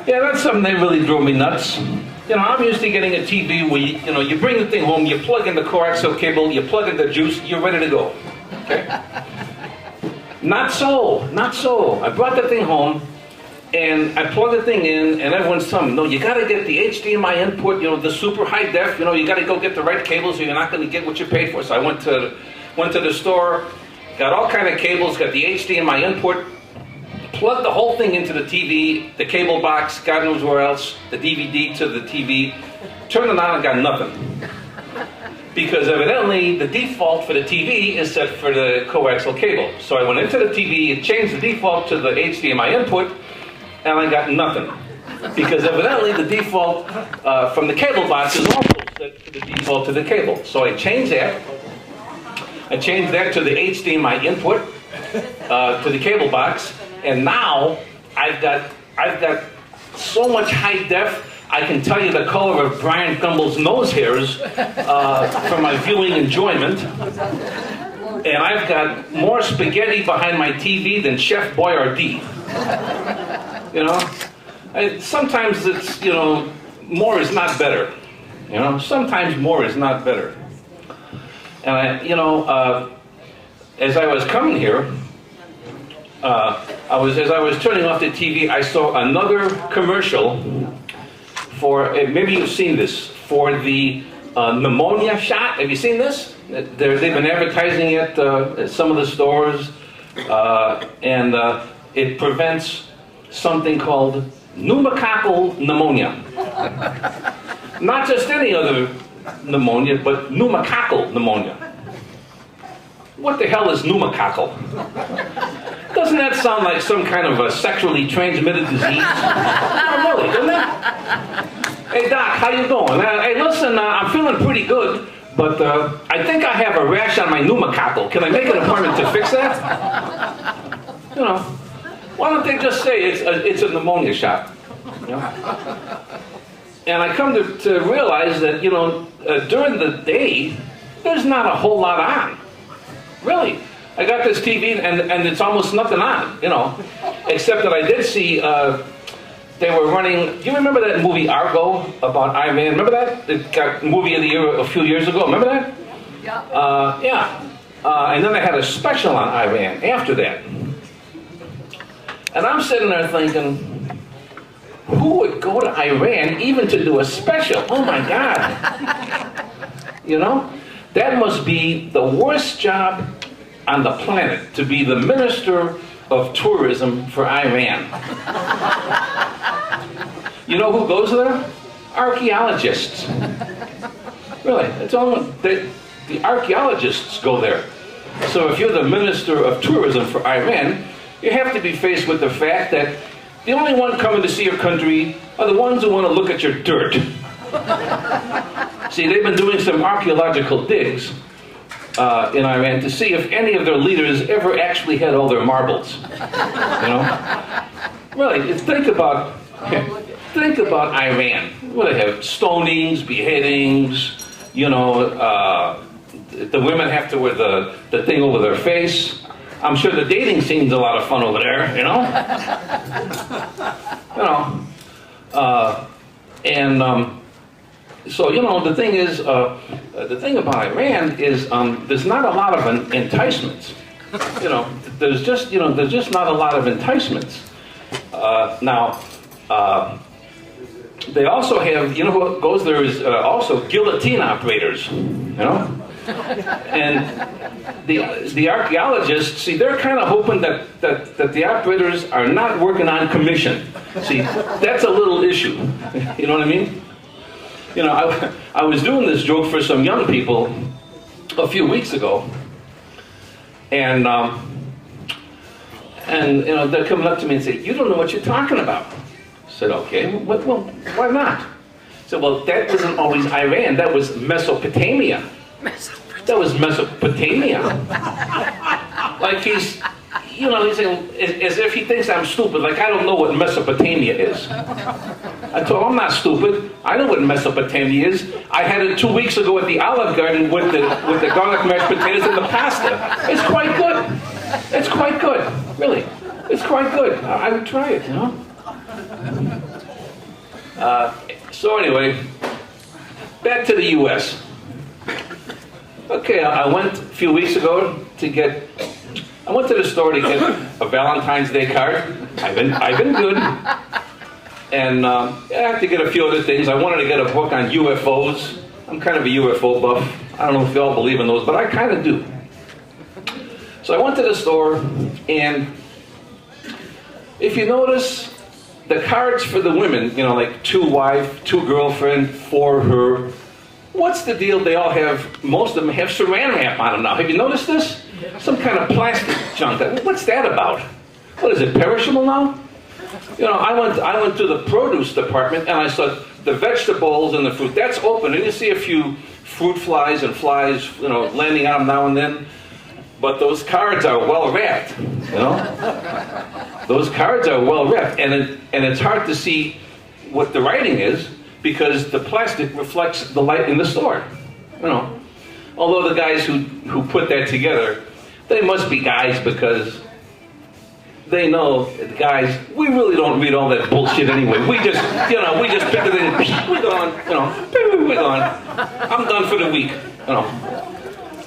Yeah, that's something that really drove me nuts. You know, I'm used to getting a TV where, you bring the thing home, you plug in the coaxial cable, you plug in the juice, you're ready to go. Okay? Not so. I brought the thing home, and I plugged the thing in, and everyone's telling me, no, you gotta get the HDMI input, the super high def, you gotta go get the right cables or you're not gonna get what you paid for. So I went to the store, got all kind of cables, got the HDMI input, plugged the whole thing into the TV, the cable box, God knows where else, the DVD to the TV, turned it on and got nothing. Because evidently the default for the TV is set for the coaxial cable. So I went into the TV, changed the default to the HDMI input, and I got nothing. Because evidently the default from the cable box is also set for the default to the cable. So I changed that. I changed that to the HDMI input, to the cable box, and now I've got so much high def, I can tell you the color of Brian Gumbel's nose hairs for my viewing enjoyment. And I've got more spaghetti behind my TV than Chef Boyardee. Sometimes it's, more is not better. Sometimes more is not better. And as I was coming here, as I was turning off the TV, I saw another commercial for, maybe you've seen this, for the pneumonia shot. Have you seen this? They've been advertising it at some of the stores, and it prevents something called pneumococcal pneumonia. Not just any other pneumonia, but pneumococcal pneumonia. What the hell is pneumococcal? Doesn't that sound like some kind of a sexually transmitted disease? Oh, really, doesn't it? Hey, Doc, how you doing? Hey, listen, I'm feeling pretty good, but I think I have a rash on my pneumococcal. Can I make an appointment to fix that? Why don't they just say it's a pneumonia shot? And I come to realize that, during the day, there's not a whole lot on. Really. I got this TV and it's almost nothing on, except that I did see they were running. Do you remember that movie Argo about Iran? Remember that? It got movie of the year a few years ago. Remember that? Yeah. Yeah. And then they had a special on Iran after that. And I'm sitting there thinking, who would go to Iran even to do a special? Oh my God. That must be the worst job on the planet, to be the minister of tourism for Iran. You know who goes there? Archaeologists. Really, it's only the archaeologists go there. So if you're the minister of tourism for Iran, you have to be faced with the fact that the only one coming to see your country are the ones who want to look at your dirt. See, they've been doing some archaeological digs in Iran to see if any of their leaders ever actually had all their marbles. Really, think about Iran. Well, they have stonings, beheadings. The women have to wear the thing over their face. I'm sure the dating scene's a lot of fun over there. So, the thing is, the thing about Iran is there's not a lot of enticements. There's just not a lot of enticements. Now, they also have, who goes there is also guillotine operators, And the archaeologists, see, they're kind of hoping that the operators are not working on commission. See, that's a little issue. You know what I mean? I was doing this joke for some young people a few weeks ago, and they're coming up to me and say, "You don't know what you're talking about." I said, "Okay, well, why not?" I said, "Well, that wasn't always Iran. That was Mesopotamia. That was Mesopotamia." Like he's saying, as if he thinks I'm stupid, like I don't know what Mesopotamia is. I told him I'm not stupid. I know what Mesopotamia is. I had it 2 weeks ago at the Olive Garden with the garlic mashed potatoes and the pasta. It's quite good. It's quite good, really. It's quite good. I would try it, So anyway, back to the U.S. Okay, I went a few weeks ago I went to the store to get a Valentine's Day card. I've been good. And I have to get a few other things. I wanted to get a book on UFOs. I'm kind of a UFO buff. I don't know if you all believe in those, but I kind of do. So I went to the store, and if you notice, the cards for the women, you know, like 2 wife, 2 girlfriend, 4 her. What's the deal? They all have, most of them have saran wrap on them now. Have you noticed this? Some kind of plastic junk. What's that about? What is it, perishable now? You know, I went to the produce department and I saw the vegetables and the fruit. That's open, and you see a few fruit flies and flies, you know, landing on them now and then. But those cards are well wrapped, you know? Those cards are well wrapped, and it's hard to see what the writing is because the plastic reflects the light in the store, you know? Although the guys who put that together, they must be guys because they know, guys, we really don't read all that bullshit anyway. We just pick it in, we're gone, you know, we're gone. I'm done for the week, you know.